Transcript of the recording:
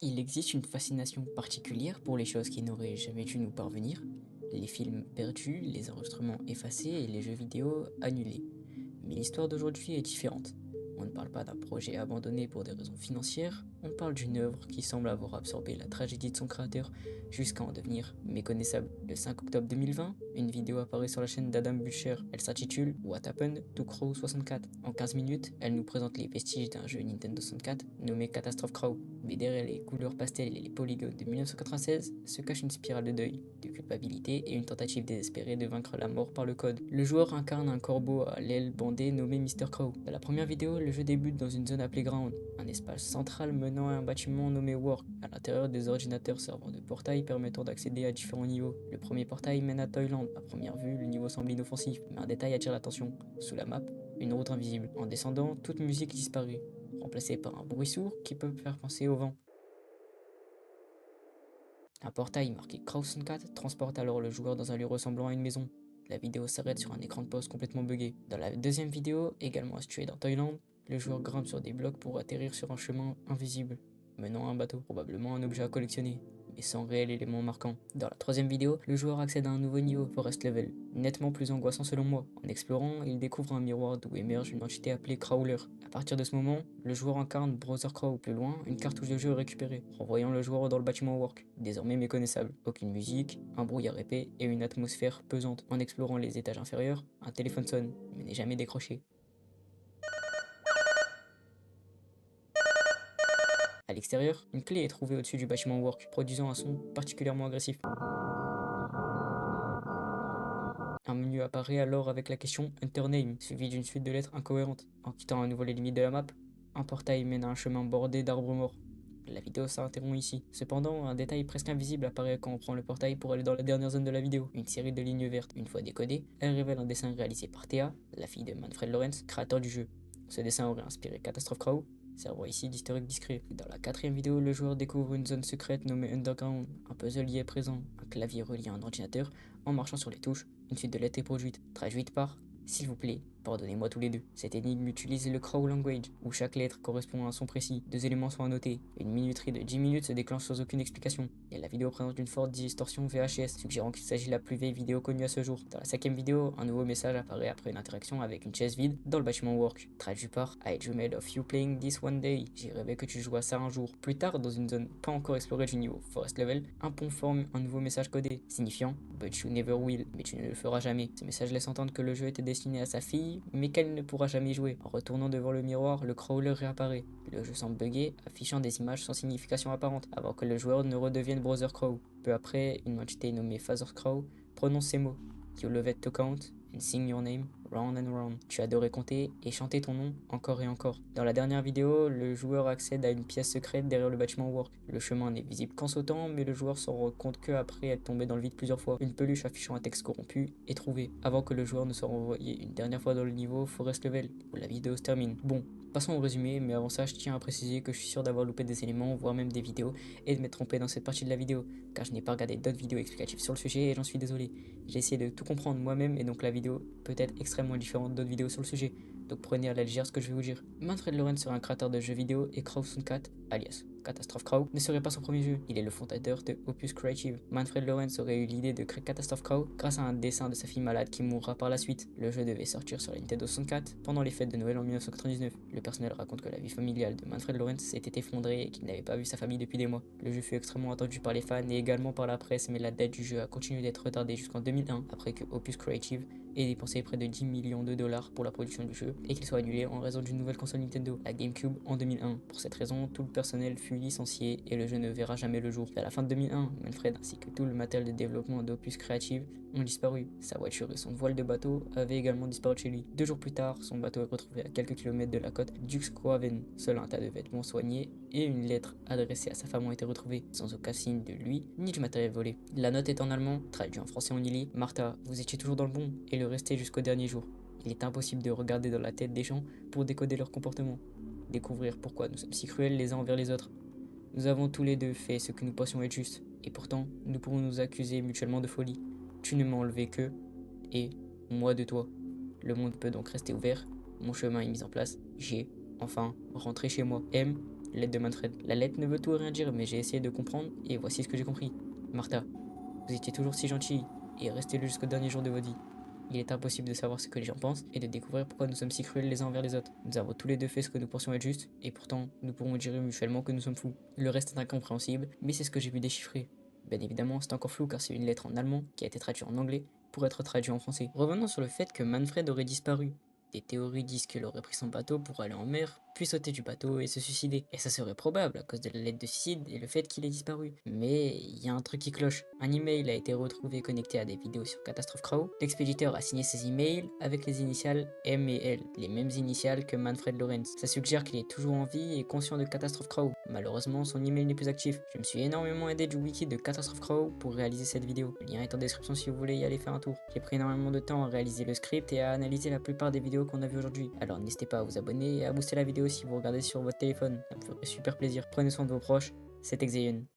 Il existe une fascination particulière pour les choses qui n'auraient jamais dû nous parvenir, les films perdus, les enregistrements effacés et les jeux vidéo annulés. Mais l'histoire d'aujourd'hui est différente. On ne parle pas d'un projet abandonné pour des raisons financières, on parle d'une œuvre qui semble avoir absorbé la tragédie de son créateur jusqu'à en devenir méconnaissable. Le 5 octobre 2020, une vidéo apparaît sur la chaîne d'Adam Butcher. Elle s'intitule What Happened to Crow 64. En 15 minutes, elle nous présente les vestiges d'un jeu Nintendo 64 nommé Catastrophe Crow. Mais derrière les couleurs pastel et les polygones de 1996 se cache une spirale de deuil, de culpabilité et une tentative désespérée de vaincre la mort par le code. Le joueur incarne un corbeau à l'aile bandée nommé Mr. Crow. Dans la première vidéo, le jeu débute dans une zone appelée Ground, un espace central menant à un bâtiment nommé Work, à l'intérieur des ordinateurs servant de portail permettant d'accéder à différents niveaux. Le premier portail mène à Toyland. À première vue, le niveau semble inoffensif, mais un détail attire l'attention. Sous la map, une route invisible. En descendant, toute musique disparaît, remplacée par un bruit sourd qui peut faire penser au vent. Un portail marqué Krausen 4 transporte alors le joueur dans un lieu ressemblant à une maison. La vidéo s'arrête sur un écran de pause complètement buggé. Dans la deuxième vidéo, également située dans Thaïlande, le joueur grimpe sur des blocs pour atterrir sur un chemin invisible, menant à un bateau, probablement un objet à collectionner, mais sans réel élément marquant. Dans la troisième vidéo, le joueur accède à un nouveau niveau, Forest Level, nettement plus angoissant selon moi. En explorant, il découvre un miroir d'où émerge une entité appelée Crawler. À partir de ce moment, le joueur incarne Brother Crow. Plus loin, une cartouche de jeu est récupérée, renvoyant le joueur dans le bâtiment Work, désormais méconnaissable. Aucune musique, un brouillard épais et une atmosphère pesante. En explorant les étages inférieurs, un téléphone sonne, mais n'est jamais décroché. À l'extérieur, une clé est trouvée au-dessus du bâtiment Work, produisant un son particulièrement agressif. Un menu apparaît alors avec la question Enter Name, suivi d'une suite de lettres incohérentes. En quittant à nouveau les limites de la map, un portail mène à un chemin bordé d'arbres morts. La vidéo s'interrompt ici. Cependant, un détail presque invisible apparaît quand on prend le portail pour aller dans la dernière zone de la vidéo. Une série de lignes vertes. Une fois décodée, elle révèle un dessin réalisé par Thea, la fille de Manfred Lawrence, créateur du jeu. Ce dessin aurait inspiré Catastrophe Crow, servant ici d'historique discret. Dans la quatrième vidéo, le joueur découvre une zone secrète nommée Underground. Un puzzle y est présent, un clavier relié à un ordinateur. En marchant sur les touches, une suite de lettres est produite, traduite par s'il vous plaît, pardonnez-moi tous les deux. Cette énigme utilise le Crow Language, où chaque lettre correspond à un son précis. Deux éléments sont annotés. Une minuterie de 10 minutes se déclenche sans aucune explication. Et la vidéo présente une forte distorsion VHS, suggérant qu'il s'agit de la plus vieille vidéo connue à ce jour. Dans la cinquième vidéo, un nouveau message apparaît après une interaction avec une chaise vide dans le bâtiment Work. Traduit par I dreamed of you playing this one day. J'ai rêvé que tu joues à ça un jour. Plus tard, dans une zone pas encore explorée du niveau Forest Level, un pont forme un nouveau message codé, signifiant But you never will, mais tu ne le feras jamais. Ce message laisse entendre que le jeu était destiné à sa fille, mais qu'elle ne pourra jamais y jouer. En retournant devant le miroir, le crawler réapparaît. Le jeu semble buggé, affichant des images sans signification apparente, avant que le joueur ne redevienne Brother Crow. Peu après, une entité nommée Father Crow prononce ces mots. You love it to count and sing your name round and round. Tu adorais compter et chanter ton nom encore et encore. Dans la dernière vidéo, le joueur accède à une pièce secrète derrière le bâtiment Work. Le chemin n'est visible qu'en sautant, mais le joueur s'en rend compte que après être tombé dans le vide plusieurs fois. Une peluche affichant un texte corrompu est trouvée, avant que le joueur ne soit renvoyé une dernière fois dans le niveau Forest Level, où la vidéo se termine. Bon, passons au résumé, mais avant ça, je tiens à préciser que je suis sûr d'avoir loupé des éléments, voire même des vidéos, et de m'être trompé dans cette partie de la vidéo, car je n'ai pas regardé d'autres vidéos explicatives sur le sujet et j'en suis désolé. J'ai essayé de tout comprendre moi-même et donc la vidéo peut être extrêmement différente d'autres vidéos sur le sujet. Donc prenez à la légère ce que je vais vous dire. Manfred Lawrence serait un créateur de jeux vidéo et Crow64, alias Catastrophe Crow, ne serait pas son premier jeu. Il est le fondateur de Opus Creative. Manfred Lawrence aurait eu l'idée de créer Catastrophe Crow grâce à un dessin de sa fille malade qui mourra par la suite. Le jeu devait sortir sur la Nintendo 64 pendant les fêtes de Noël en 1999. Le personnel raconte que la vie familiale de Manfred Lawrence s'était effondrée et qu'il n'avait pas vu sa famille depuis des mois. Le jeu fut extrêmement attendu par les fans et également par la presse, mais la date du jeu a continué d'être retardée jusqu'en 2001 après que Opus Creative ait dépensé près de 10 millions de dollars pour la production du jeu et qu'il soit annulé en raison d'une nouvelle console Nintendo, la GameCube, en 2001. Pour cette raison, tout le personnel fut licencié et le jeu ne verra jamais le jour. À la fin de 2001, Manfred ainsi que tout le matériel de développement d'Opus Creative ont disparu. Sa voiture et son voile de bateau avaient également disparu de chez lui. 2 jours plus tard, son bateau est retrouvé à quelques kilomètres de la côte d'Uxquaven. Seul un tas de vêtements soignés et une lettre adressée à sa femme ont été retrouvés, sans aucun signe de lui ni du matériel volé. La note est en allemand, traduit en français on y lit Martha, vous étiez toujours dans le bon et le restez jusqu'au dernier jour. Il est impossible de regarder dans la tête des gens pour décoder leur comportement, découvrir pourquoi nous sommes si cruels les uns envers les autres. Nous avons tous les deux fait ce que nous pensions être juste, et pourtant nous pourrons nous accuser mutuellement de folie. Tu ne m'as enlevé que, et moi de toi. Le monde peut donc rester ouvert, mon chemin est mis en place, j'ai, enfin, rentré chez moi. M, lettre de Manfred. La lettre ne veut tout et rien dire, mais j'ai essayé de comprendre et voici ce que j'ai compris. Martha, vous étiez toujours si gentille et restez-le jusqu'au dernier jour de votre vie. Il est impossible de savoir ce que les gens pensent et de découvrir pourquoi nous sommes si cruels les uns envers les autres. Nous avons tous les deux fait ce que nous pensions être juste et pourtant nous pourrons dire mutuellement que nous sommes fous. Le reste est incompréhensible, mais c'est ce que j'ai pu déchiffrer. Bien évidemment, c'est encore flou car c'est une lettre en allemand qui a été traduite en anglais pour être traduite en français. Revenons sur le fait que Manfred aurait disparu. Des théories disent qu'il aurait pris son bateau pour aller en mer, puis sauter du bateau et se suicider. Et ça serait probable à cause de la lettre de suicide et le fait qu'il ait disparu. Mais il y a un truc qui cloche. Un email a été retrouvé connecté à des vidéos sur Catastrophe Crow. L'expéditeur a signé ses emails avec les initiales M et L, les mêmes initiales que Manfred Lorentz. Ça suggère qu'il est toujours en vie et conscient de Catastrophe Crow. Malheureusement, son email n'est plus actif. Je me suis énormément aidé du wiki de Catastrophe Crow pour réaliser cette vidéo. Le lien est en description si vous voulez y aller faire un tour. J'ai pris énormément de temps à réaliser le script et à analyser la plupart des vidéos qu'on a vues aujourd'hui. Alors n'hésitez pas à vous abonner et à booster la vidéo si vous regardez sur votre téléphone. Ça me ferait super plaisir. Prenez soin de vos proches. C'était Xeon.